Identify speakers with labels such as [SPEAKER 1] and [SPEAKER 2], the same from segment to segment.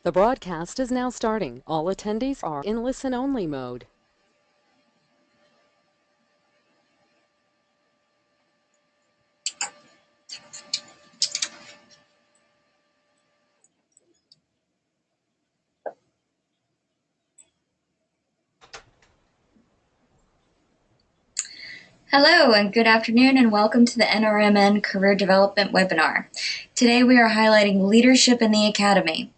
[SPEAKER 1] The broadcast is now starting. All attendees are in listen-only mode.
[SPEAKER 2] Hello and good afternoon and welcome to the NRMN Career Development webinar. Today we are highlighting leadership in the academy.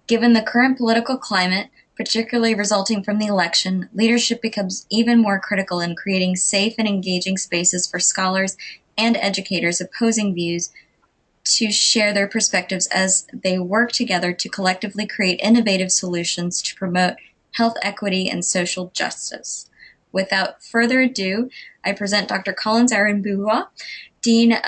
[SPEAKER 2] Given the current political climate, particularly resulting from the election, leadership becomes even more critical in creating safe and engaging spaces for scholars and educators opposing views to share their perspectives as they work together to collectively create innovative solutions to promote health equity and social justice. Without further ado, I present Dr. Airhihenbuwa, Dean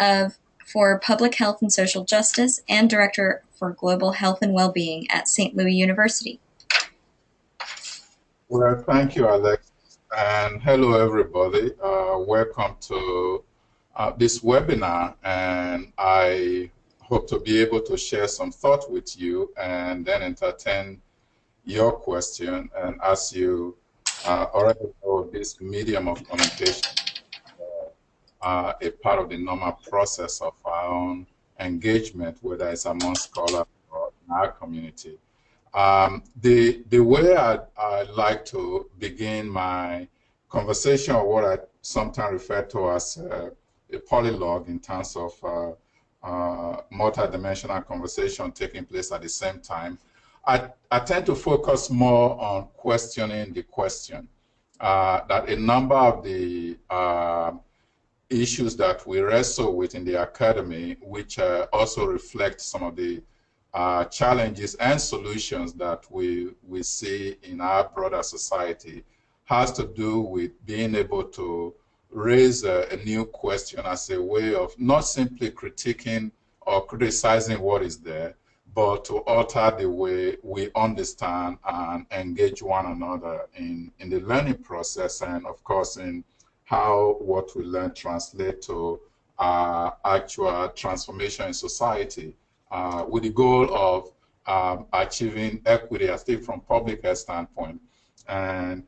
[SPEAKER 2] for Public Health and Social Justice and Director for Global Health and Wellbeing at St. Louis University.
[SPEAKER 3] Well, thank you, Alex, and hello, everybody. Welcome to this webinar, and I hope to be able to share some thought with you and then entertain your question. And as you already know, this medium of communication a part of the normal process of our own engagement, whether it's among scholars or in our community. The way I'd like to begin my conversation, or what I sometimes refer to as a polylogue in terms of multidimensional conversation taking place at the same time, I tend to focus more on questioning the question. That a number of the issues that we wrestle with in the academy, which also reflect some of the challenges and solutions that we see in our broader society, has to do with being able to raise a new question as a way of not simply critiquing or criticizing what is there, but to alter the way we understand and engage one another in the learning process, and of course in how what we learn translate to actual transformation in society, with the goal of achieving equity, I think, from public health standpoint. And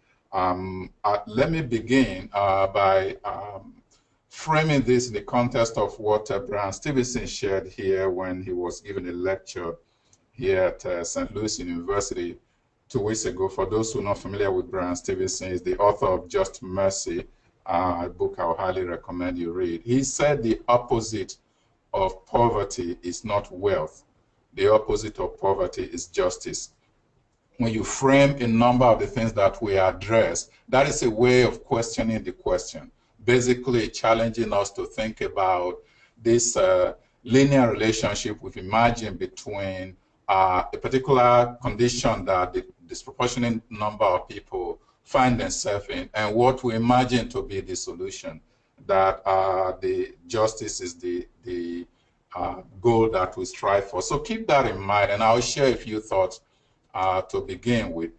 [SPEAKER 3] let me begin by framing this in the context of what Brian Stevenson shared here when he was giving a lecture here at St. Louis University 2 weeks ago. For those who are not familiar with Brian Stevenson, he's the author of Just Mercy, a book I would highly recommend you read. He said the opposite of poverty is not wealth. The opposite of poverty is justice. When you frame a number of the things that we address, that is a way of questioning the question, basically challenging us to think about this linear relationship we've imagined between a particular condition that the disproportionate number of people find themselves in, and what we imagine to be the solution, that the justice is the goal that we strive for. So keep that in mind, and I'll share a few thoughts to begin with.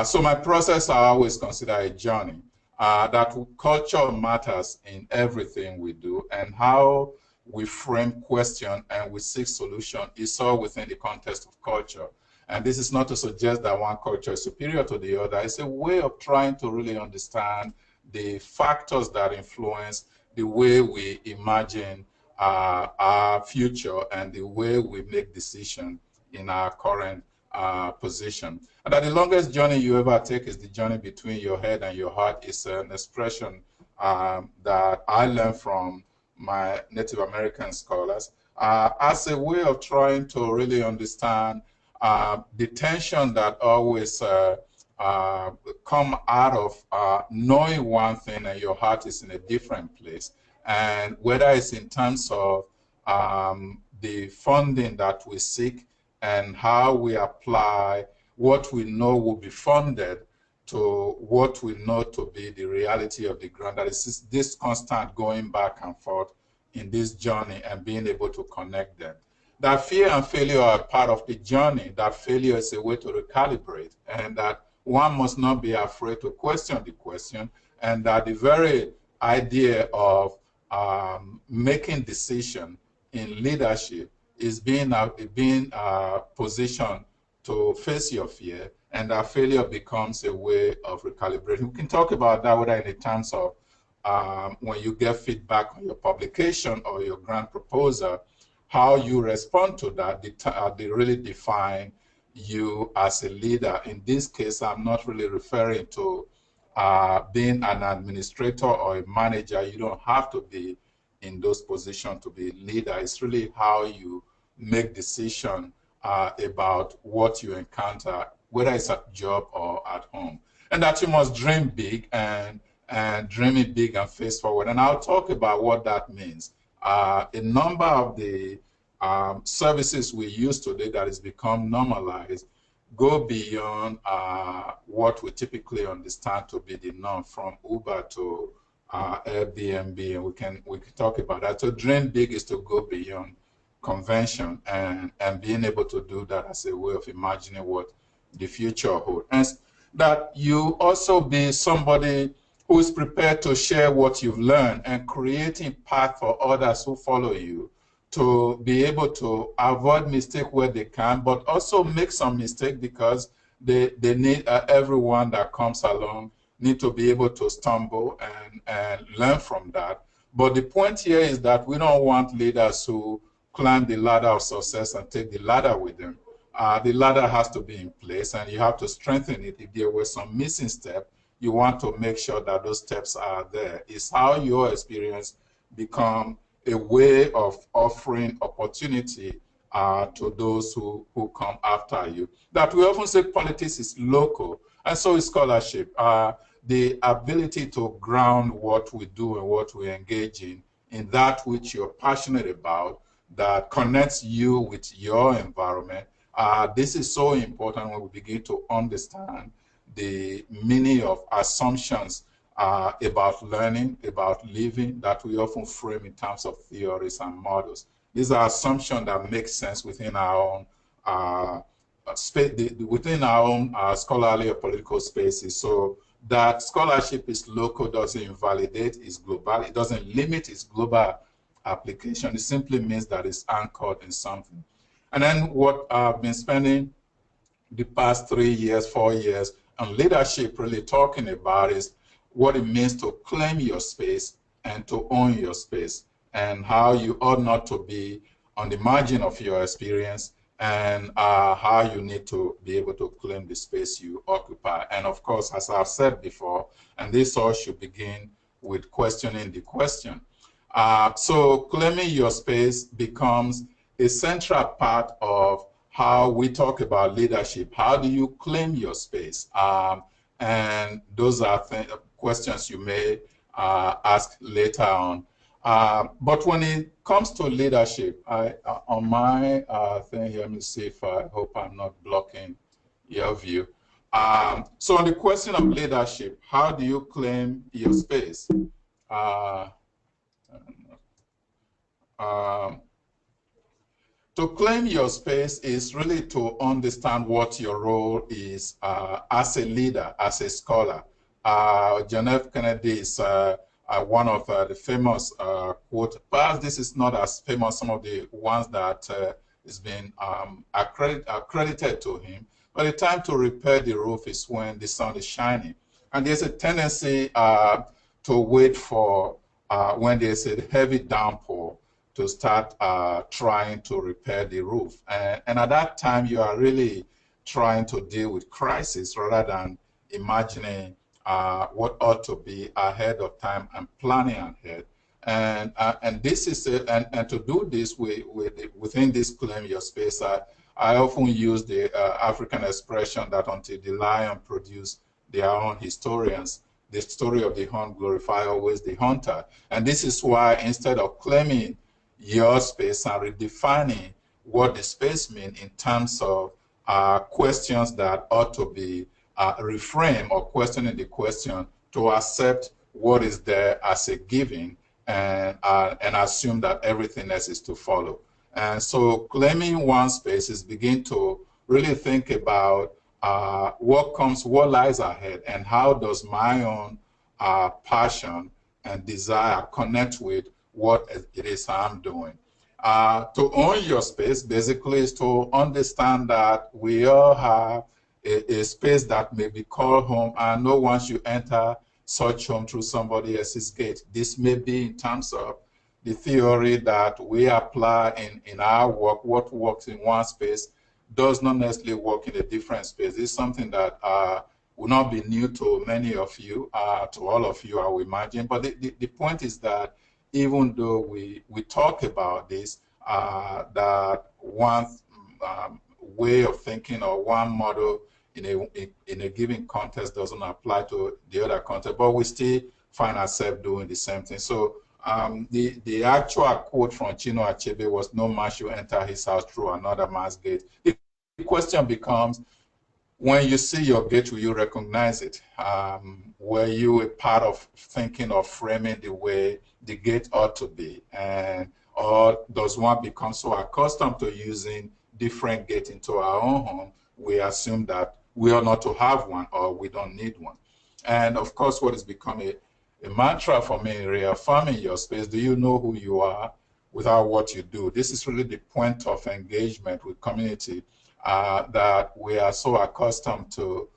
[SPEAKER 3] So my process, I always consider a journey, that culture matters in everything we do, and how we frame question and we seek solution is all within the context of culture. And this is not to suggest that one culture is superior to the other. It's a way of trying to really understand the factors that influence the way we imagine our future and the way we make decisions in our current position. And that the longest journey you ever take is the journey between your head and your heart is an expression that I learned from my Native American scholars as a way of trying to really understand the tension that always come out of knowing one thing and your heart is in a different place. And whether it's in terms of the funding that we seek and how we apply what we know will be funded to what we know to be the reality of the ground, that is this constant going back and forth in this journey and being able to connect them. That fear and failure are part of the journey. That failure is a way to recalibrate, and that one must not be afraid to question the question, and that the very idea of making decision in leadership is being positioned to face your fear, and that failure becomes a way of recalibrating. We can talk about that whether in terms of when you get feedback on your publication or your grant proposal, how you respond to that, they really define you as a leader. In this case, I'm not really referring to being an administrator or a manager. You don't have to be in those positions to be a leader. It's really how you make decisions about what you encounter, whether it's at job or at home. And that you must dream big and dream it big and face forward. And I'll talk about what that means. A number of the services we use today that has become normalized go beyond what we typically understand to be the norm, from Uber to Airbnb, and we can talk about that. So dream big is to go beyond convention and being able to do that as a way of imagining what the future holds. And that you also be somebody who is prepared to share what you've learned and creating path for others who follow you to be able to avoid mistake where they can, but also make some mistake because they need everyone that comes along need to be able to stumble and learn from that. But the point here is that we don't want leaders who climb the ladder of success and take the ladder with them. The ladder has to be in place and you have to strengthen it. If there were some missing steps, you want to make sure that those steps are there. It's how your experience become a way of offering opportunity to those who come after you. That we often say politics is local, and so is scholarship. The ability to ground what we do and what we engage in that which you're passionate about, that connects you with your environment. This is so important when we begin to understand the meaning of assumptions about learning, about living, that we often frame in terms of theories and models. These are assumptions that make sense within our own space, within our own scholarly or political spaces. So that scholarship is local doesn't invalidate its global, it doesn't limit its global application. It simply means that it's anchored in something. And then what I've been spending the past 3 years, 4 years on leadership really talking about is what it means to claim your space and to own your space, and how you ought not to be on the margin of your experience, and how you need to be able to claim the space you occupy. And of course, as I've said before, and this all should begin with questioning the question. So claiming your space becomes a central part of how we talk about leadership. How do you claim your space? And those are questions you may ask later on. But when it comes to leadership, on my thing here, let me see if I hope I'm not blocking your view. So on the question of leadership, how do you claim your space? To claim your space is really to understand what your role is as a leader, as a scholar. John F. Kennedy is one of the famous quotes. Perhaps this is not as famous, some of the ones that has been accredited to him. But the time to repair the roof is when the sun is shining. And there's a tendency to wait for when there's a heavy downpour to start trying to repair the roof. And at that time, you are really trying to deal with crisis rather than imagining what ought to be ahead of time and planning ahead. And this is it. And to do this within this claim your space, I often use the African expression that until the lion produce their own historians, the story of the hunt glorify always the hunter. And this is why instead of claiming your space and redefining what the space means in terms of questions that ought to be reframed, or questioning the question to accept what is there as a given and assume that everything else is to follow. And so claiming one space is begin to really think about what lies ahead, and how does my own passion and desire connect with what it is I'm doing. To own your space basically is to understand that we all have a space that may be called home, and no one should enter such home through somebody else's gate. This may be in terms of the theory that we apply in our work. What works in one space does not necessarily work in a different space. It's something that will not be new to many of you, to all of you, I would imagine. But the point is that even though we talk about this, that one way of thinking or one model in a given context doesn't apply to the other context, but we still find ourselves doing the same thing. So the actual quote from Chino Achebe was, "No man should enter his house through another man's gate." The question becomes, when you see your gate, will you recognize it? Were you a part of thinking or framing the way the gate ought to be? Or does one become so accustomed to using different gates into our own home, we assume that we are not to have one or we don't need one? And of course, what has become a mantra for me, reaffirming your space, do you know who you are without what you do? This is really the point of engagement with community, that we are so accustomed to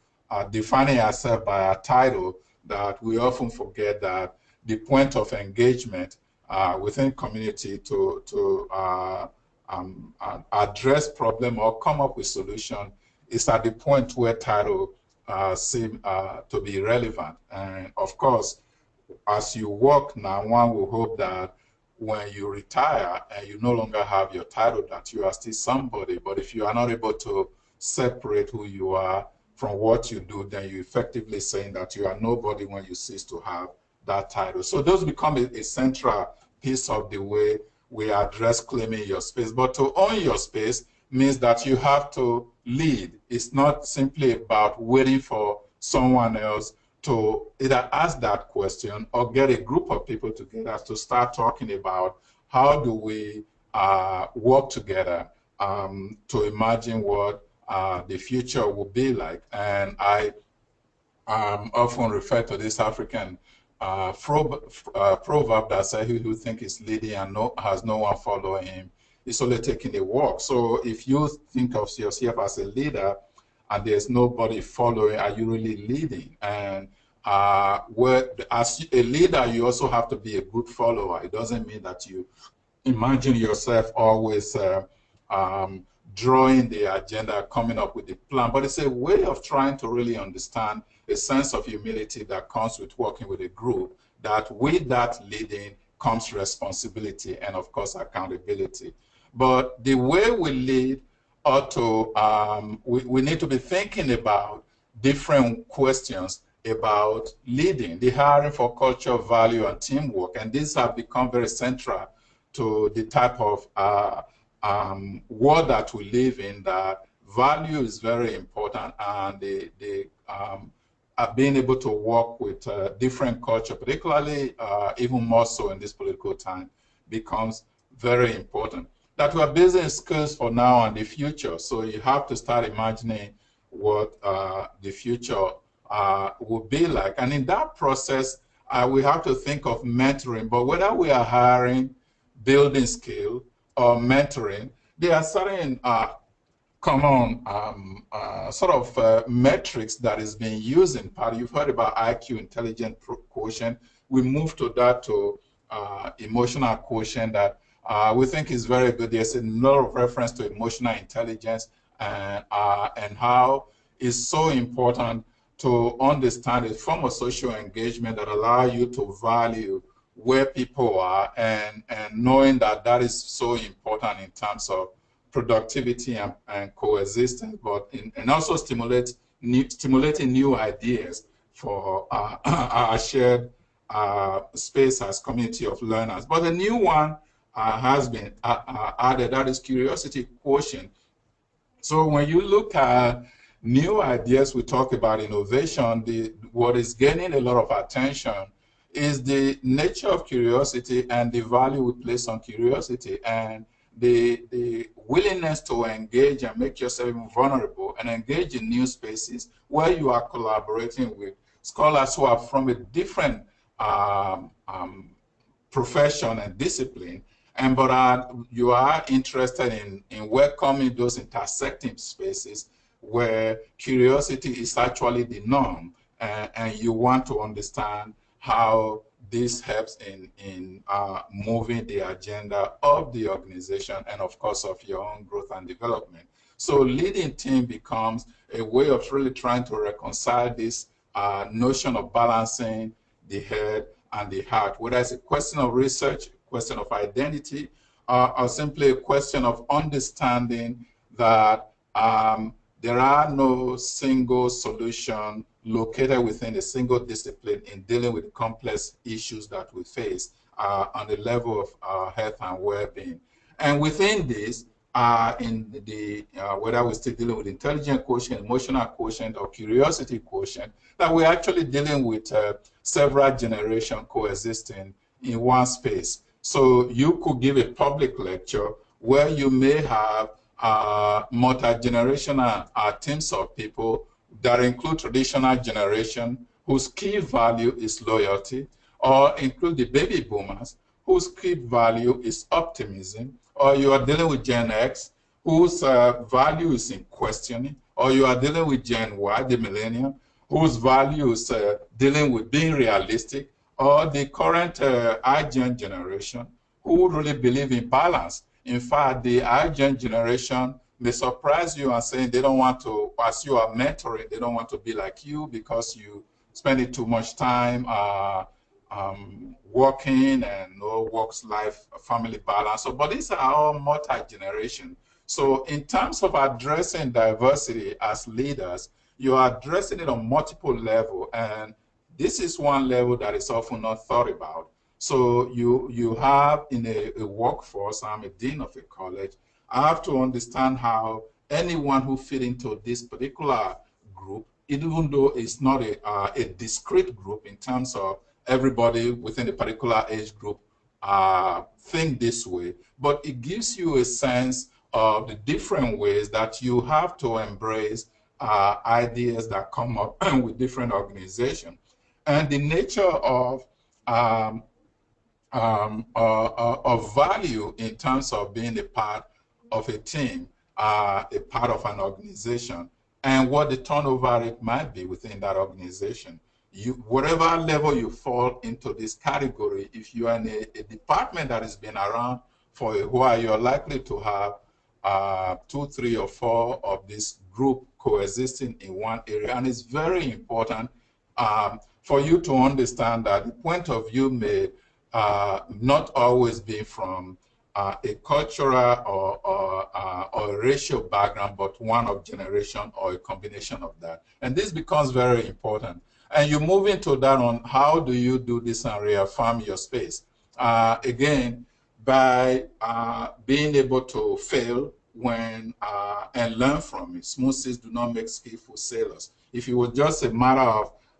[SPEAKER 3] defining ourselves by our title that we often forget that the point of engagement within community to address problem or come up with solution is at the point where title seem to be relevant. And of course, as you work now, one will hope that when you retire and you no longer have your title, that you are still somebody. But if you are not able to separate who you are from what you do, then you're effectively saying that you are nobody when you cease to have that title. So those become a central piece of the way we address claiming your space. But to own your space means that you have to lead. It's not simply about waiting for someone else to either ask that question or get a group of people together to start talking about how do we work together to imagine what the future will be like. And I often refer to this African proverb that says, "He who thinks he's leading and has no one following him is only taking a walk." So if you think of yourself as a leader and there's nobody following, are you really leading? And as a leader, you also have to be a good follower. It doesn't mean that you imagine yourself always drawing the agenda, coming up with the plan, but it's a way of trying to really understand a sense of humility that comes with working with a group, that with that leading comes responsibility and of course accountability. But the way we lead ought to, we need to be thinking about different questions about leading, the hiring for culture, value, and teamwork. And these have become very central to the type of world that we live in, that value is very important, and being able to work with different culture, particularly even more so in this political time, becomes very important. That we're building skills for now and the future, so you have to start imagining what the future will be like. And in that process, we have to think of mentoring, but whether we are hiring, building skill, or mentoring, there are certain common sort of metrics that is being used in part. You've heard about IQ, intelligence quotient. We moved to that to emotional quotient that we think is very good. There's a lot of reference to emotional intelligence and how it's so important to understand a form of social engagement that allow you to value where people are, and knowing that that is so important in terms of productivity and coexistence, but and also stimulating new ideas for our shared space as community of learners. But a new one has been added, that is curiosity quotient. So when you look at new ideas, we talk about innovation, what is gaining a lot of attention is the nature of curiosity and the value we place on curiosity, and the willingness to engage and make yourself vulnerable and engage in new spaces where you are collaborating with scholars who are from a different profession and discipline, But you are interested in welcoming those intersecting spaces where curiosity is actually the norm, and you want to understand how this helps in moving the agenda of the organization and, of course, of your own growth and development. So leading team becomes a way of really trying to reconcile this notion of balancing the head and the heart, whether it's a question of research, question of identity, or simply a question of understanding that there are no single solution located within a single discipline in dealing with complex issues that we face on the level of health and well-being. And within this, in the whether we're still dealing with intelligent quotient, emotional quotient, or curiosity quotient, that we're actually dealing with several generations coexisting in one space. So you could give a public lecture where you may have multi-generational teams of people that include traditional generation whose key value is loyalty, or include the baby boomers whose key value is optimism, or you are dealing with Gen X whose value is in questioning, or you are dealing with Gen Y, the millennium, whose value is dealing with being realistic, or the current iGen generation who really believe in balance. In fact, the iGen generation may surprise you and saying they don't want to, as you are mentoring, they don't want to be like you because you spending too much time working and no work-life family balance. So, but these are all multi-generation. So in terms of addressing diversity as leaders, you are addressing it on multiple levels, and this is one level that is often not thought about. So you have in a workforce, I'm a dean of a college, I have to understand how anyone who fit into this particular group, even though it's not a discrete group in terms of everybody within a particular age group think this way, but it gives you a sense of the different ways that you have to embrace ideas that come up with different organizations. And the nature of value in terms of being a part of a team, a part of an organization, and what the turnover rate might be within that organization. Whatever level you fall into this category, if you are in a department that has been around for a while, you're likely to have 2, 3, or 4 of this group coexisting in one area. And it's very important for you to understand that the point of view may not always be from a cultural or a racial background, but one of generation or a combination of that. And this becomes very important. And you move into that on how do you do this and reaffirm your space. Again, by being able to fail when and learn from it. Smooth seas do not make skillful sailors. If it was just a matter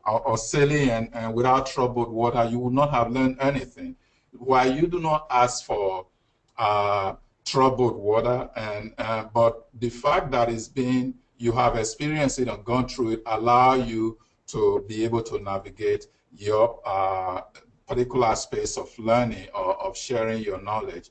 [SPEAKER 3] of sailing and without troubled water, you would not have learned anything. While you do not ask for troubled water, but the fact that you have experienced it and gone through it allow you to be able to navigate your particular space of learning or of sharing your knowledge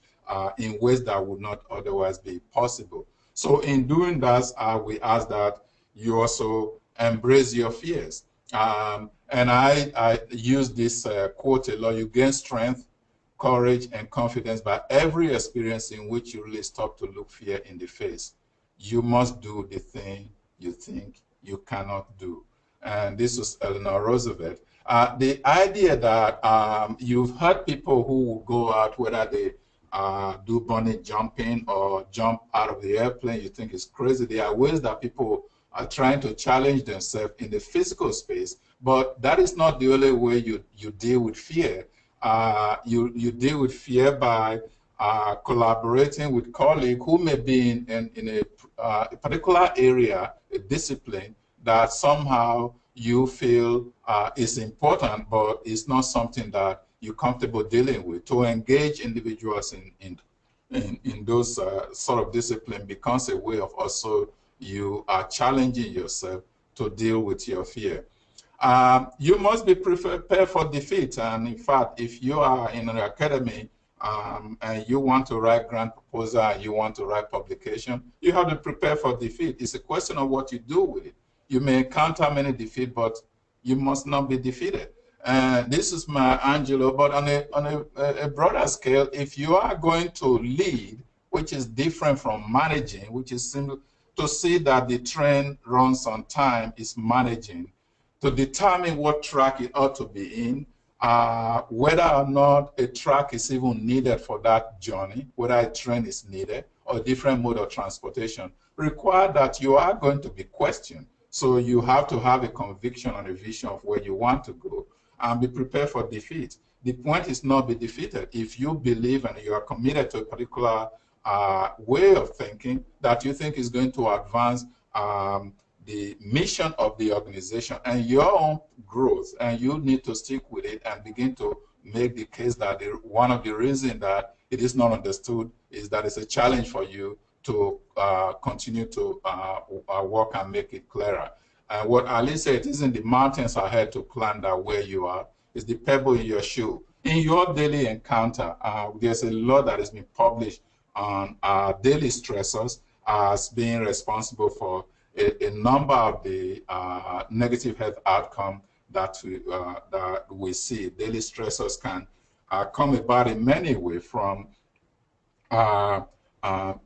[SPEAKER 3] in ways that would not otherwise be possible. So in doing that, we ask that you also embrace your fears. And I use this quote a lot: you gain strength, courage, and confidence by every experience in which you really stop to look fear in the face. You must do the thing you think you cannot do. And this was Eleanor Roosevelt. The idea that you've heard people who will go out, whether they do bungee jumping or jump out of the airplane, you think it's crazy. There are ways that people are trying to challenge themselves in the physical space, but that is not the only way you deal with fear. You deal with fear by collaborating with colleagues who may be in a particular area, a discipline, that somehow you feel is important, but it's not something that you're comfortable dealing with. To engage individuals in those sort of discipline becomes a way of also you are challenging yourself to deal with your fear. You must be prepared for defeat. And in fact, if you are in an academy and you want to write grant proposal and you want to write publication, you have to prepare for defeat. It's a question of what you do with it. You may encounter many defeat, but you must not be defeated. And this is my Angelo, but on a broader scale, if you are going to lead, which is different from managing, which is simple, to see that the train runs on time is managing, to determine what track it ought to be in, whether or not a track is even needed for that journey, whether a train is needed or a different mode of transportation, require that you are going to be questioned. So you have to have a conviction and a vision of where you want to go and be prepared for defeat. The point is not be defeated. If you believe and you are committed to a particular way of thinking that you think is going to advance the mission of the organization and your own growth, and you need to stick with it and begin to make the case that one of the reasons that it is not understood is that it's a challenge for you to continue to work and make it clearer. And what Ali said, it isn't the mountains ahead to climb that where you are, it's the pebble in your shoe. In your daily encounter, there's a lot that has been published on daily stressors as being responsible for a number of the negative health outcomes that we see. Daily stressors can come about in many ways, from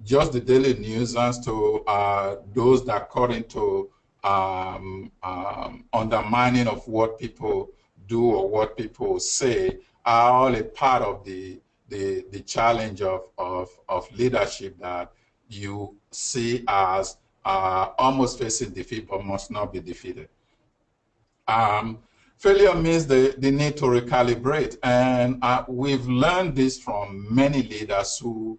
[SPEAKER 3] just the daily nuisance to those that cut into undermining of what people do or what people say, are all a part of the challenge of leadership that you see as almost facing defeat but must not be defeated. Failure means the need to recalibrate, and we've learned this from many leaders who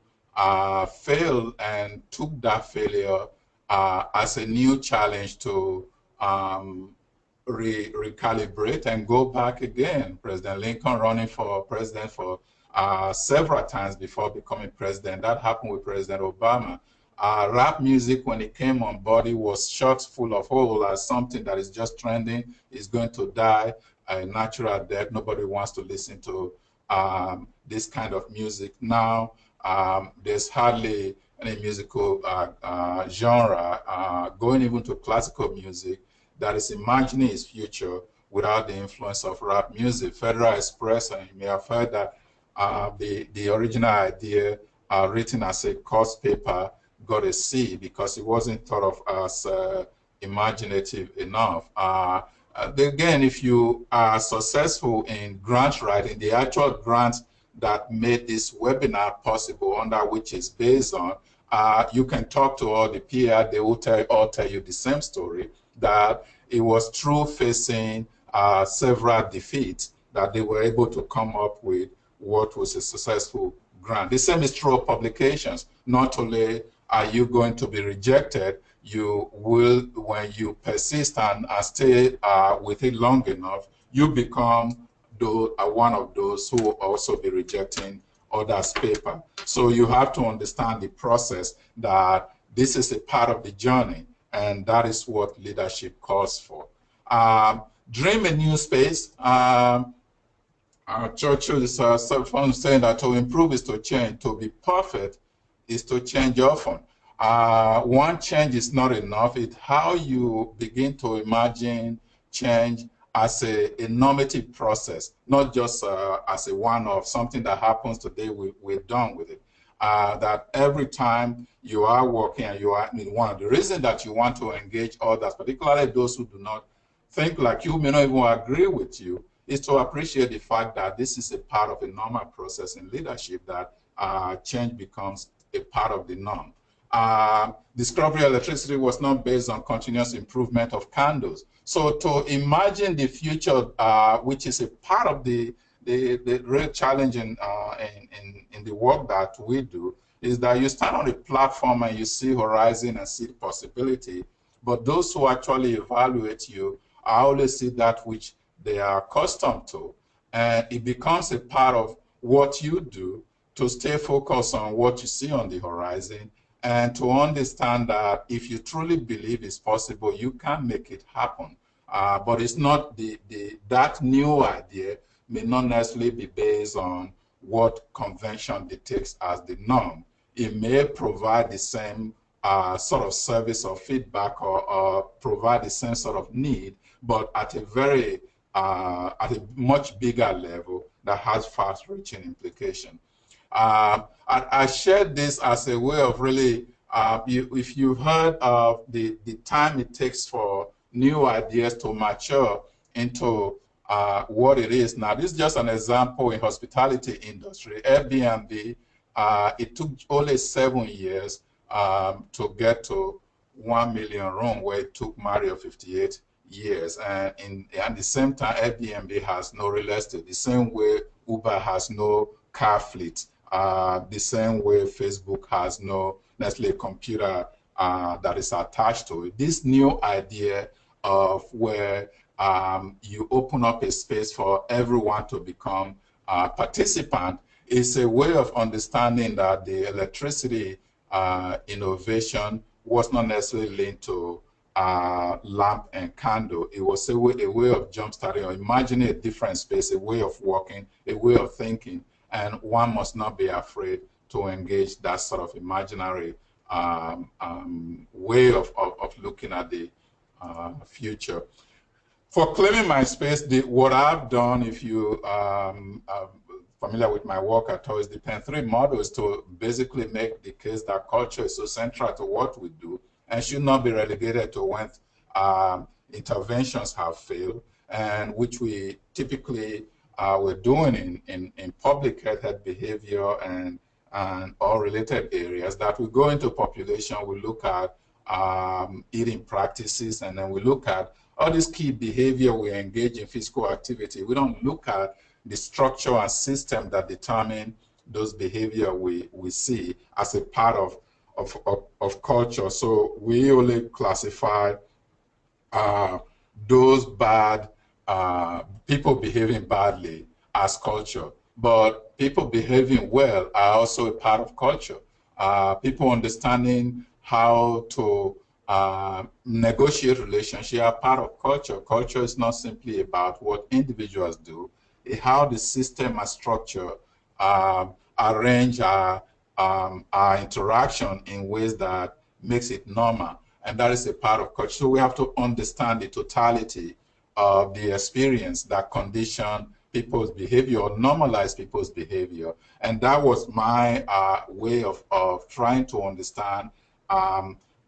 [SPEAKER 3] failed and took that failure as a new challenge to recalibrate and go back again. President Lincoln running for president for several times before becoming president. That happened with President Obama. Rap music, when it came on board, it was shots full of holes as something that is just trending, is going to die a natural death. Nobody wants to listen to this kind of music. Now, there's hardly any musical genre, going even to classical music, that is imagining its future without the influence of rap music. Federal Express, and you may have heard that the original idea written as a course paper got a C because it wasn't thought of as imaginative enough. Again, if you are successful in grant writing, the actual grant that made this webinar possible, under which is based on, you can talk to all the peers, they will all tell you the same story, that it was through facing several defeats that they were able to come up with what was a successful grant. The same is true of publications. Not only are you going to be rejected, you will, when you persist and stay with it long enough, you become one of those who will also be rejecting others' paper. So you have to understand the process, that this is a part of the journey, and that is what leadership calls for. Dream a new space. Churchill is saying that to improve is to change, to be perfect is to change often. One change is not enough. It's how you begin to imagine change as a normative process, not just as a one-off, something that happens today, we're done with it. That every time you are working and you are in one of the reasons that you want to engage others, particularly those who do not think like you, may not even agree with you, is to appreciate the fact that this is a part of a normal process in leadership, that change becomes a part of the norm. Discovery electricity was not based on continuous improvement of candles. So to imagine the future, which is a part of the real challenge in the work that we do, is that you stand on a platform and you see horizon and see possibility, but those who actually evaluate you always see that which they are accustomed to, and it becomes a part of what you do to stay focused on what you see on the horizon, and to understand that if you truly believe it's possible, you can make it happen. But it's not that new idea may not necessarily be based on what convention dictates as the norm. It may provide the same sort of service or feedback, or provide the same sort of need, but at a much bigger level that has far-reaching implication. I shared this as a way of really, if you've heard of the time it takes for new ideas to mature into what it is now. This is just an example in hospitality industry. Airbnb, it took only 7 years to get to 1 million room, where it took Mario 58 years. And at the same time, Airbnb has no real estate, the same way Uber has no car fleet, the same way Facebook has no necessarily computer that is attached to it. This new idea of where you open up a space for everyone to become a participant is a way of understanding that the electricity innovation was not necessarily linked to lamp and candle. It was a way of jump-starting or imagining a different space, a way of working, a way of thinking, and one must not be afraid to engage that sort of imaginary way of looking at the future. For claiming my space, what I've done, if you familiar with my work at all, is the Pen 3 model is to basically make the case that culture is so central to what we do and should not be relegated to when interventions have failed, and which we typically we're doing in public health behavior and all related areas, that we go into population, we look at eating practices, and then we look at all this key behavior we engage in physical activity. We don't look at the structure and system that determine those behavior we see as a part of culture. So we only classify those bad people behaving badly as culture, but people behaving well are also a part of culture. People understanding how to negotiate relationships are part of culture. Culture is not simply about what individuals do, it's how the system and structure arrange our interaction in ways that makes it normal, and that is a part of culture. So we have to understand the totality of the experience that condition people's behavior or normalize people's behavior, and that was my way of trying to understand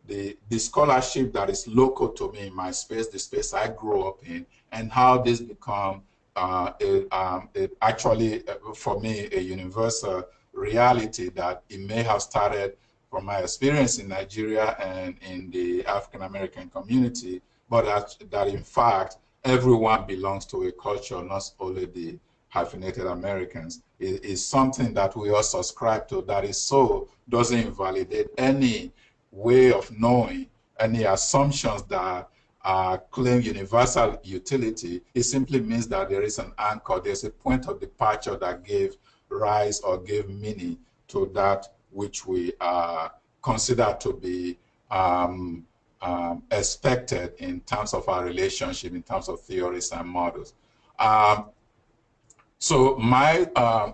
[SPEAKER 3] the scholarship that is local to me in my space, the space I grew up in, and how this become actually, for me, a universal reality that it may have started from my experience in Nigeria and in the African American community, but that in fact, everyone belongs to a culture, not only the hyphenated Americans. It is something that we all subscribe to, that is so, doesn't invalidate any way of knowing, any assumptions that claim universal utility. It simply means that there is an anchor, there's a point of departure that gave rise or gave meaning to that which we consider to be expected in terms of our relationship, in terms of theories and models. So my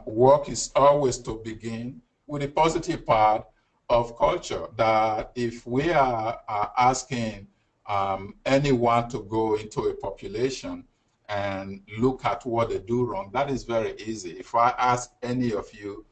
[SPEAKER 3] work is always to begin with the positive part of culture, that if we are asking anyone to go into a population and look at what they do wrong, that is very easy. If I ask any of you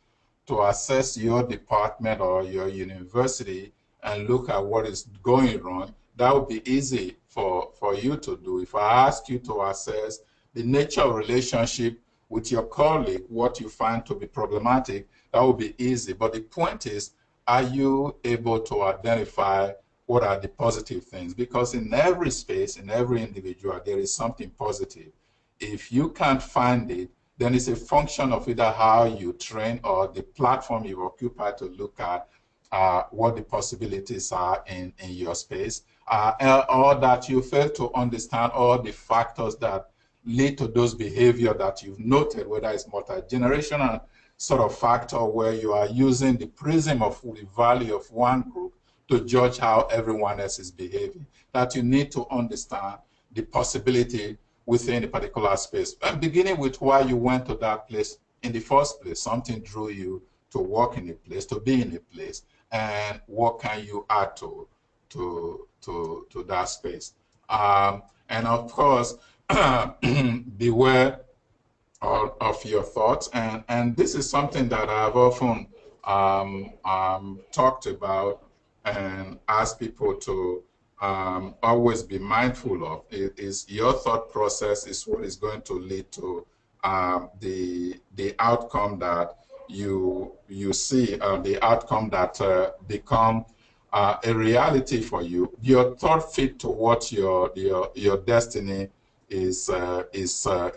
[SPEAKER 3] to assess your department or your university and look at what is going wrong, that would be easy for you to do. If I ask you to assess the nature of relationship with your colleague, what you find to be problematic, that would be easy. But the point is, are you able to identify what are the positive things? Because in every space, in every individual, there is something positive. If you can't find it, then it's a function of either how you train or the platform you occupy to look at what the possibilities are in your space, or that you fail to understand all the factors that lead to those behavior that you've noted, whether it's multi-generational sort of factor where you are using the prism of the value of one group to judge how everyone else is behaving, that you need to understand the possibility within a particular space. And beginning with why you went to that place in the first place. Something drew you to work in a place, to be in a place, and what can you add to that space? And of course, beware of your thoughts, and this is something that I've often talked about and asked people to always be mindful of. It is your thought process is what is going to lead to the outcome that you see, the outcome that become a reality for you. Your thought fit to what your destiny is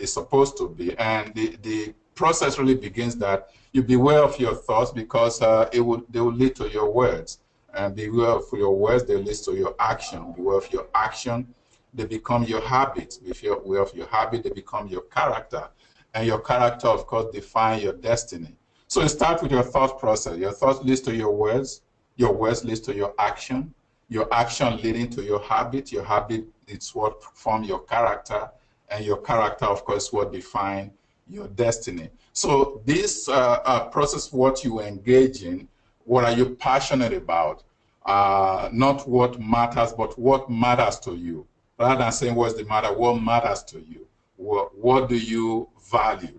[SPEAKER 3] supposed to be, and the process really begins that you beware of your thoughts, because they will lead to your words, and beware of your words, they lead to your action. Beware of your action, they become your habits. Beware of your habit, they become your character, and your character, of course, define your destiny. So you start with your thought process. Your thoughts leads to your words leads to your action leading to your habit. Your habit is what form your character, and your character, of course, what define your destiny. So this process, what you engage in, what are you passionate about? Not what matters, but what matters to you. Rather than saying what's the matter, what matters to you? What do you value?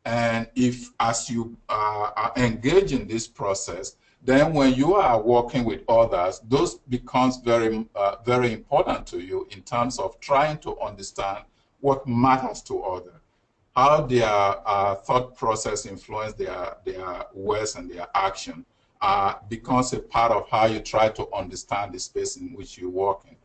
[SPEAKER 3] And if, as you engage in this process, then when you are working with others, those becomes very important to you in terms of trying to understand what matters to others, how their thought process influence their words and their action becomes a part of how you try to understand the space in which you work in.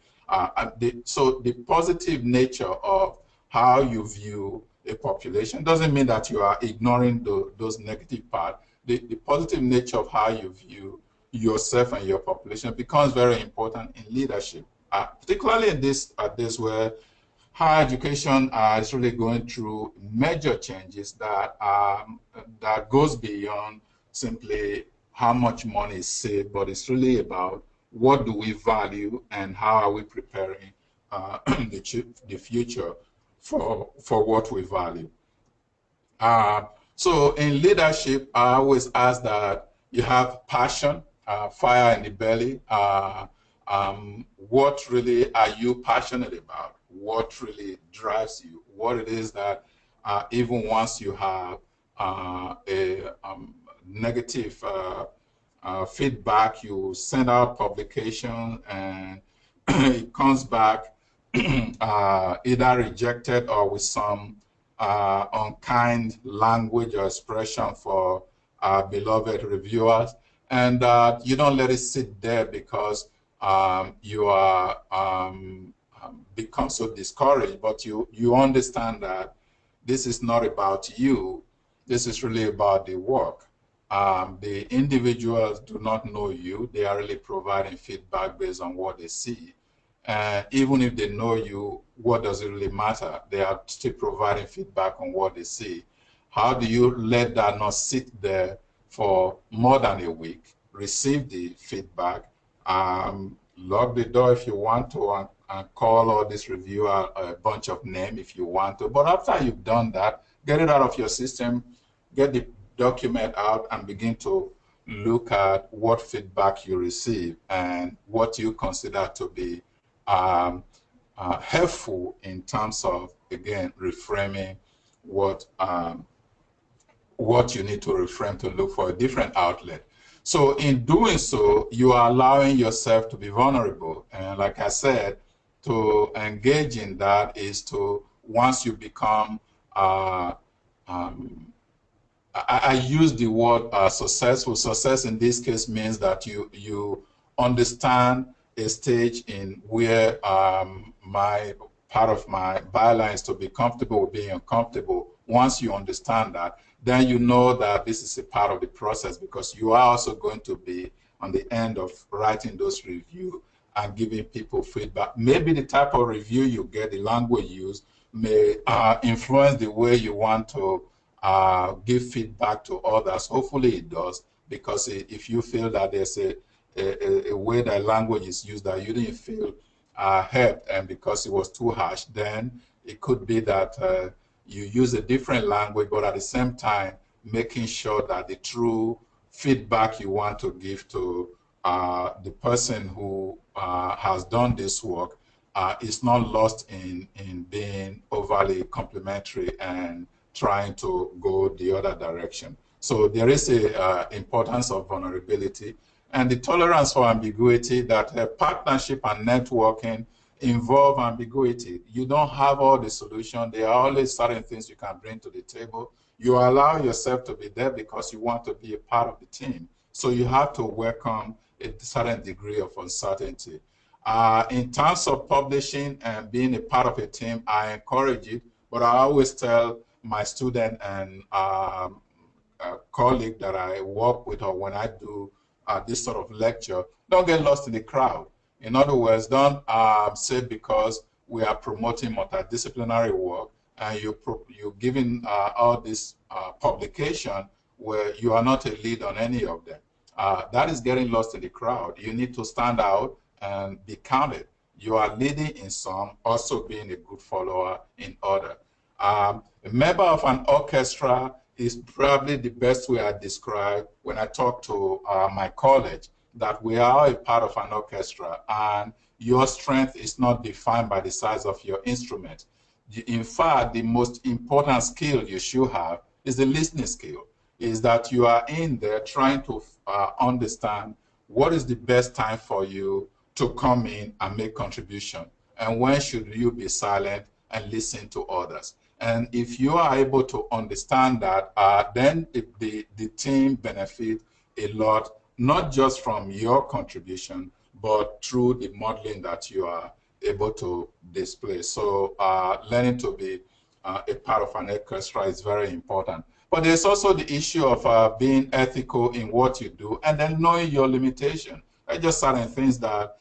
[SPEAKER 3] So the positive nature of how you view a population doesn't mean that you are ignoring those negative parts. The positive nature of how you view yourself and your population becomes very important in leadership, particularly in this where higher education is really going through major changes that that goes beyond simply how much money is saved, but it's really about what do we value and how are we preparing the future for what we value. So in leadership, I always ask that you have passion, fire in the belly. What really are you passionate about? What really drives you? What it is that even once you have a negative feedback, you send out publication and it comes back either rejected or with some unkind language or expression for our beloved reviewers, and you don't let it sit there because you are become so discouraged, but you understand that this is not about you, this is really about the work. The individuals do not know you, they are really providing feedback based on what they see. Even if they know you, what does it really matter? They are still providing feedback on what they see. How do you let that not sit there for more than a week, receive the feedback, lock the door if you want to, and call all this reviewer a bunch of names if you want to. But after you've done that, get it out of your system, get the document out, and begin to look at what feedback you receive and what you consider to be helpful in terms of, again, reframing what you need to reframe to look for a different outlet. So in doing so, you are allowing yourself to be vulnerable. And like I said, to engage in that is to, once you become, I use the word successful. Success in this case means that you understand a stage in where my part of my byline is to be comfortable with being uncomfortable. Once you understand that, then you know that this is a part of the process, because you are also going to be on the end of writing those reviews and giving people feedback. Maybe the type of review you get, the language used, may influence the way you want to give feedback to others. Hopefully it does, because if you feel that there's a way that language is used that you didn't feel helped, and because it was too harsh, then it could be that you use a different language, but at the same time, making sure that the true feedback you want to give to the person who has done this work is not lost in being overly complimentary and trying to go the other direction. So there is a importance of vulnerability and the tolerance for ambiguity, that partnership and networking involve ambiguity. You don't have all the solution. There are always certain things you can bring to the table. You allow yourself to be there because you want to be a part of the team. So you have to welcome a certain degree of uncertainty. In terms of publishing and being a part of a team, I encourage it, but I always tell my student and colleague that I work with, or when I do this sort of lecture, don't get lost in the crowd. In other words, don't say because we are promoting multidisciplinary work and you're giving all this publication where you are not a lead on any of them. That is getting lost in the crowd. You need to stand out and be counted. You are leading in some, also being a good follower in other. A member of an orchestra is probably the best way I describe when I talk to my college, that we are a part of an orchestra and your strength is not defined by the size of your instrument. In fact, the most important skill you should have is the listening skill, is that you are in there trying to understand what is the best time for you to come in and make contribution, and when should you be silent and listen to others. And if you are able to understand that, then the team benefit a lot, not just from your contribution, but through the modeling that you are able to display. So learning to be a part of an orchestra is very important. But there's also the issue of being ethical in what you do and then knowing your limitation. There are just certain things that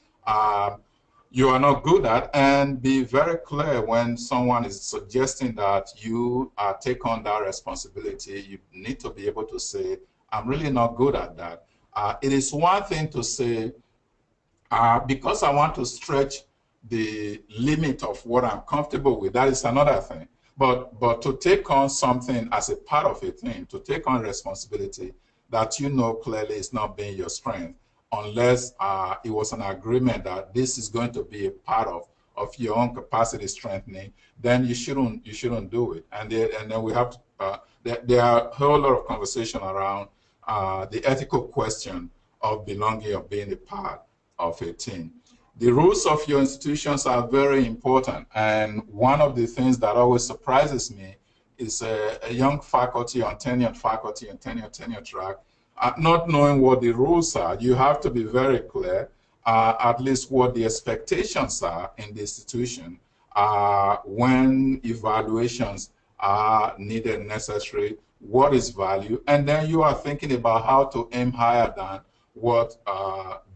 [SPEAKER 3] you are not good at, and be very clear when someone is suggesting that you take on that responsibility. You need to be able to say, I'm really not good at that. It is one thing to say, because I want to stretch the limit of what I'm comfortable with, that is another thing. But to take on something as a part of a thing, to take on responsibility that you know clearly is not being your strength, unless it was an agreement that this is going to be a part of your own capacity strengthening, then you shouldn't do it. And then we have to, there are a whole lot of conversation around the ethical question of belonging, of being a part of a team. The rules of your institutions are very important, and one of the things that always surprises me is a young faculty on tenured faculty and tenure track not knowing what the rules are. You have to be very clear, at least what the expectations are in the institution when evaluations are needed, necessary, what is value, and then you are thinking about how to aim higher than what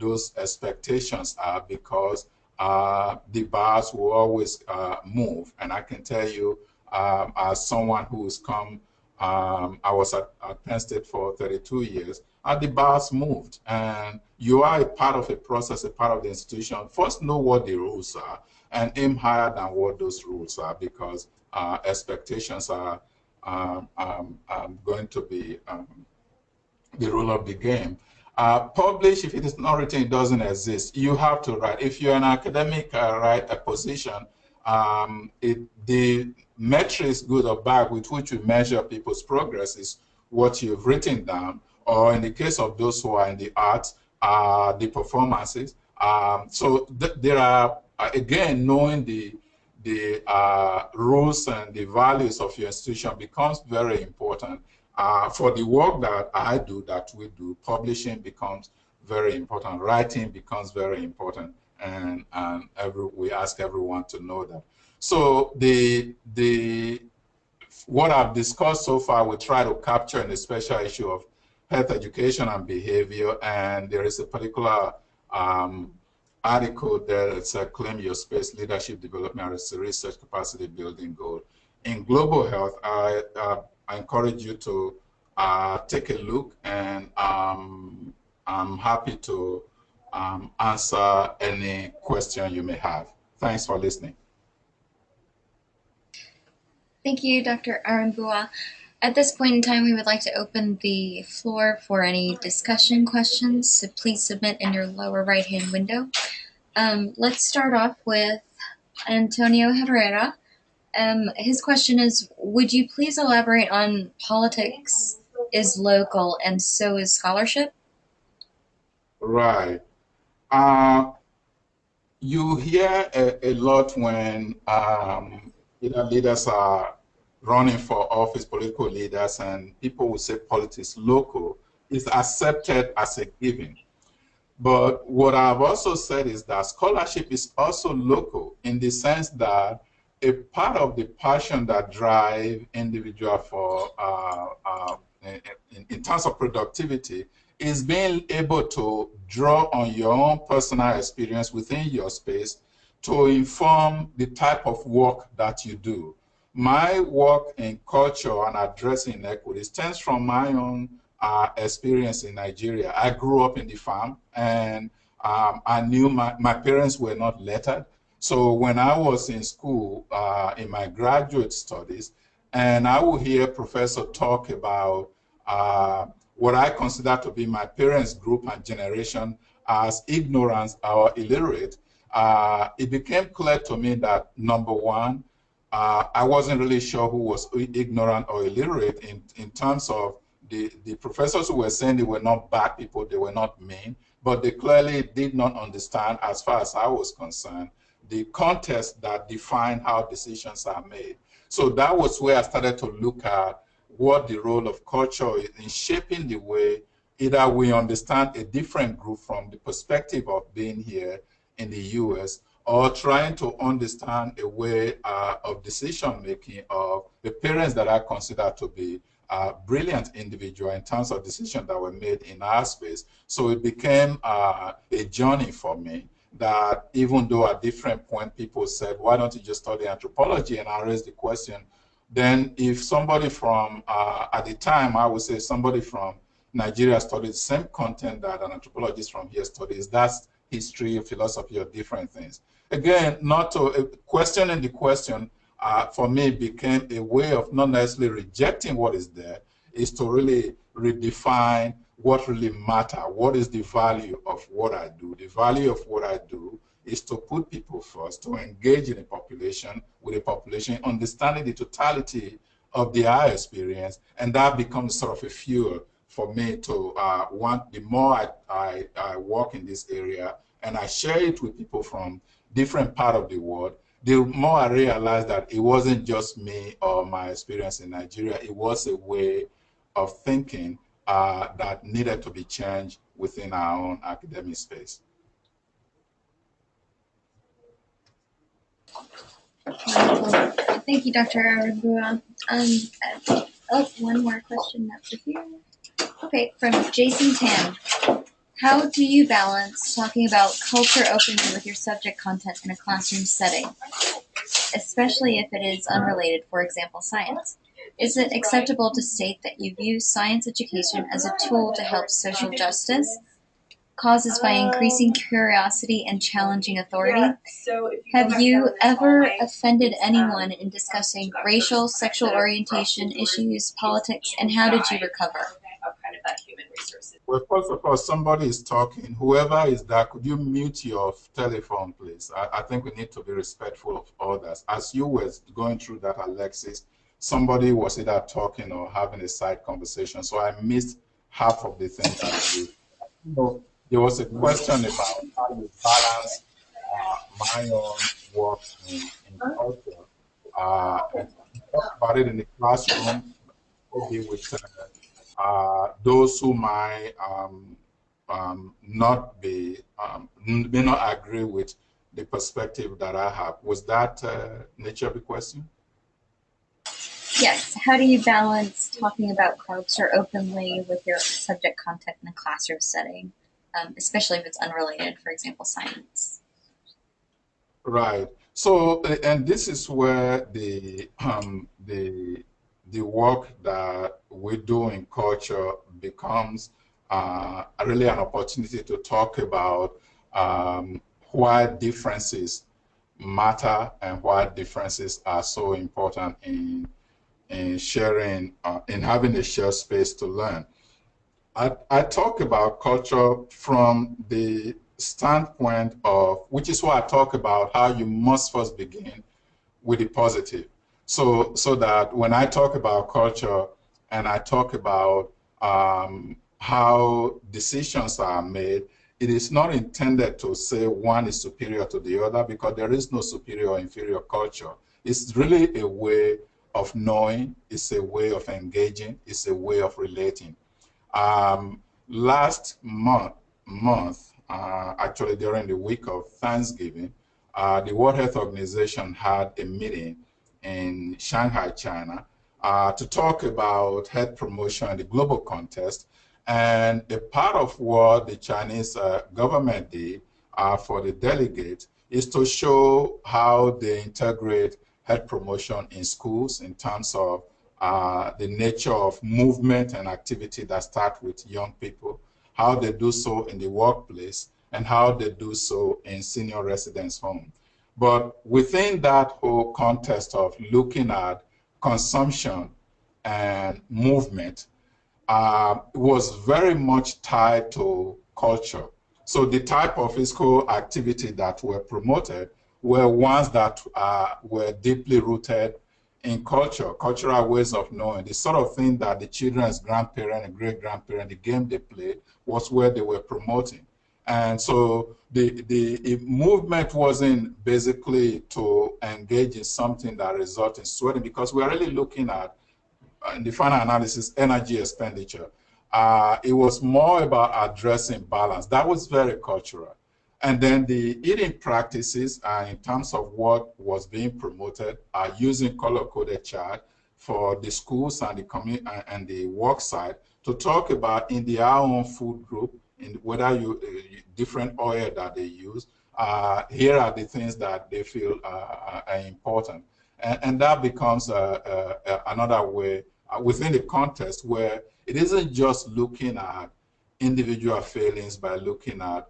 [SPEAKER 3] those expectations are, because the bars will always move. And I can tell you, as someone who's come, I was at Penn State for 32 years, the bars moved, and you are a part of a process, a part of the institution. First, know what the rules are and aim higher than what those rules are, because expectations are going to be the rule of the game. Publish, if it is not written, it doesn't exist. You have to write. If you're an academic, write a position, the metrics, good or bad, with which you measure people's progress is what you've written down, or in the case of those who are in the arts, the performances. So there are, again, knowing the rules and the values of your institution becomes very important. For the work that I do, that we do, publishing becomes very important, writing becomes very important, and we ask everyone to know that. So what I've discussed so far, we try to capture in the special issue of health education and behavior, and there is a particular article there that says Claim Your Space, Leadership Development as a Research Capacity Building Goal. In global health, I encourage you to take a look, and I'm happy to answer any question you may have. Thanks for listening.
[SPEAKER 2] Thank you, Dr. Airhihenbuwa. At this point in time, we would like to open the floor for any discussion questions, so please submit in your lower right-hand window. Let's start off with Antonio Herrera. His question is, would you please elaborate on politics is local and so is scholarship?
[SPEAKER 3] Right. You hear a lot when leaders are running for office, political leaders, and people will say politics local is accepted as a given. But what I've also said is that scholarship is also local in the sense that a part of the passion that drive individual for in terms of productivity is being able to draw on your own personal experience within your space to inform the type of work that you do. My work in culture and addressing inequities stems from my own experience in Nigeria. I grew up in the farm, and I knew my parents were not lettered. So when I was in school, in my graduate studies, and I would hear professor talk about what I consider to be my parents' group and generation as ignorant or illiterate, it became clear to me that, number one, I wasn't really sure who was ignorant or illiterate in terms of the professors who were saying they were not bad people, they were not mean, but they clearly did not understand, as far as I was concerned, the context that defined how decisions are made. So that was where I started to look at what the role of culture is in shaping the way either we understand a different group from the perspective of being here in the US, or trying to understand a way of decision making of the parents that I consider to be brilliant individual in terms of decisions that were made in our space. So it became a journey for me that even though at different point people said, why don't you just study anthropology? And I raised the question, then if somebody from, at the time, I would say somebody from Nigeria studied the same content that an anthropologist from here studies, that's history, philosophy, or different things. Again, not to questioning the question, for me became a way of not necessarily rejecting what is there, is to really redefine what really matters. What is the value of what I do? The value of what I do is to put people first, to engage in a population, with a population, understanding the totality of their experience, and that becomes sort of a fuel for me to want, the more I work in this area and I share it with people from different part of the world, the more I realized that it wasn't just me or my experience in Nigeria, it was a way of thinking that needed to be changed within our own academic space.
[SPEAKER 2] Thank you, Dr. Airhihenbuwa. One more question over here. Okay, from Jason Tam. How do you balance talking about culture openly with your subject content in a classroom setting, especially if it is unrelated, for example, science? Is it acceptable to state that you view science education as a tool to help social justice causes by increasing curiosity and challenging authority? Have you ever offended anyone in discussing racial, sexual orientation issues, politics, and how did you recover?
[SPEAKER 3] Well, first of all, somebody is talking. Whoever is that, could you mute your telephone, please? I think we need to be respectful of others. As you were going through that, Alexis, somebody was either talking or having a side conversation, so I missed half of the thing that you know. There was a question about how you balance my own work in culture, and talk about it in the classroom, maybe with those who might not be, may not agree with the perspective that I have. Was that nature of the question?
[SPEAKER 2] Yes. How do you balance talking about culture openly with your subject content in a classroom setting, especially if it's unrelated, for example, science?
[SPEAKER 3] Right. So, and this is where the work that we do in culture becomes really an opportunity to talk about why differences matter and why differences are so important in in sharing, in having a shared space to learn. I talk about culture from the standpoint of, which is why I talk about how you must first begin with the positive. So that when I talk about culture and I talk about how decisions are made, it is not intended to say one is superior to the other, because there is no superior or inferior culture. It's really a way of knowing, it's a way of engaging, it's a way of relating. Last month, actually during the week of Thanksgiving, the World Health Organization had a meeting in Shanghai, China, to talk about health promotion in the global context. And a part of what the Chinese government did for the delegates is to show how they integrate health promotion in schools in terms of the nature of movement and activity that start with young people, how they do so in the workplace, and how they do so in senior residence home. But within that whole context of looking at consumption and movement, was very much tied to culture. So the type of physical activity that were promoted were ones that were deeply rooted in culture, cultural ways of knowing. The sort of thing that the children's grandparent and great-grandparent, the game they played, was where they were promoting. And so the movement wasn't basically to engage in something that results in sweating, because we're really looking at, in the final analysis, energy expenditure. It was more about addressing balance. That was very cultural. And then the eating practices, in terms of what was being promoted, are using color-coded chart for the schools and the community and the work site to talk about in their own food group, in whether you different oil that they use. Here are the things that they feel are important, and that becomes another way within the context where it isn't just looking at individual failings by looking at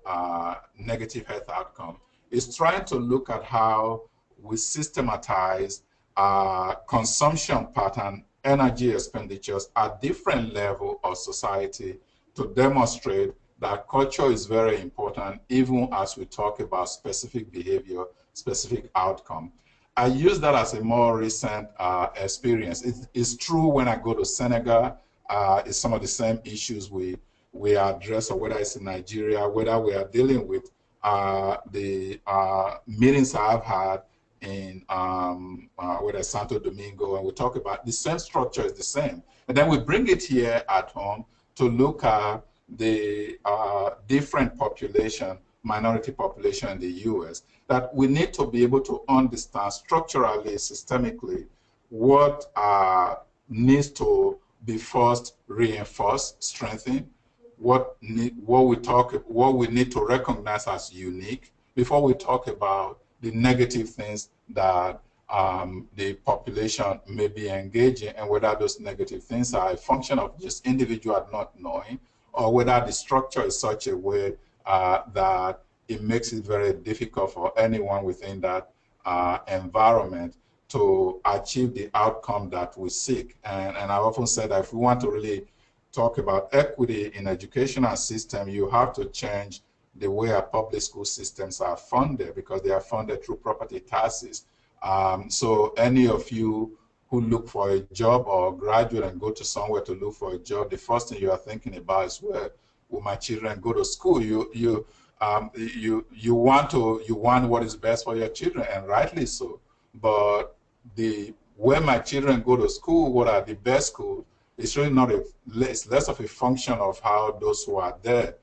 [SPEAKER 3] negative health outcome. It's trying to look at how we systematize consumption pattern, energy expenditures at different level of society to demonstrate that culture is very important, even as we talk about specific behavior, specific outcome. I use that as a more recent experience. It's true when I go to Senegal, it's some of the same issues we address, or whether it's in Nigeria, whether we are dealing with the meetings I've had in whether it's Santo Domingo, and we talk about the same structure is the same. And then we bring it here at home to look at the different population, minority population in the US, that we need to be able to understand structurally, systemically, what needs to be first reinforced, strengthened, what we need to recognize as unique before we talk about the negative things that the population may be engaging, and whether those negative things are a function of just individual not knowing, or whether the structure is such a way that it makes it very difficult for anyone within that environment to achieve the outcome that we seek. And I often say that if we want to really talk about equity in educational system, you have to change the way our public school systems are funded, because they are funded through property taxes. So any of you who look for a job or graduate and go to somewhere to look for a job, the first thing you are thinking about is, where will my children go to school? You want what is best for your children, and rightly so. But where my children go to school, what are the best schools, it's really not it's less of a function of how those who are there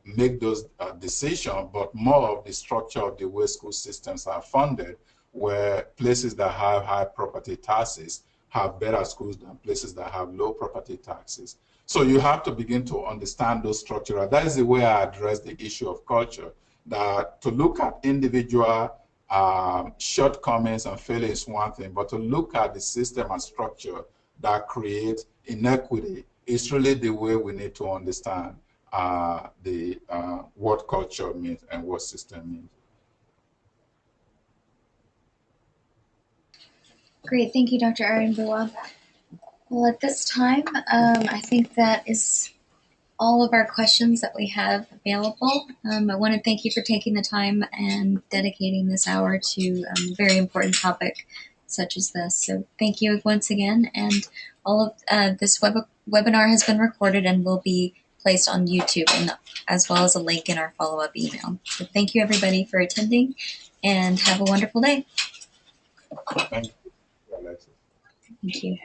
[SPEAKER 3] make those decisions, but more of the structure of the way school systems are funded, where places that have high property taxes have better schools than places that have low property taxes. So you have to begin to understand those structural. That is the way I address the issue of culture, that to look at individual shortcomings and failures is one thing, but to look at the system and structure that create inequity is really the way we need to understand what culture means and what system means.
[SPEAKER 2] Great, thank you, Dr. Airhihenbuwa. Well, at this time, I think that is all of our questions that we have available. I want to thank you for taking the time and dedicating this hour to a very important topic such as this. So thank you once again. And all of this webinar has been recorded and will be placed on YouTube, as well as a link in our follow-up email. So thank you, everybody, for attending, and have a wonderful day.
[SPEAKER 3] Thank you, Alexis.
[SPEAKER 2] Thank you.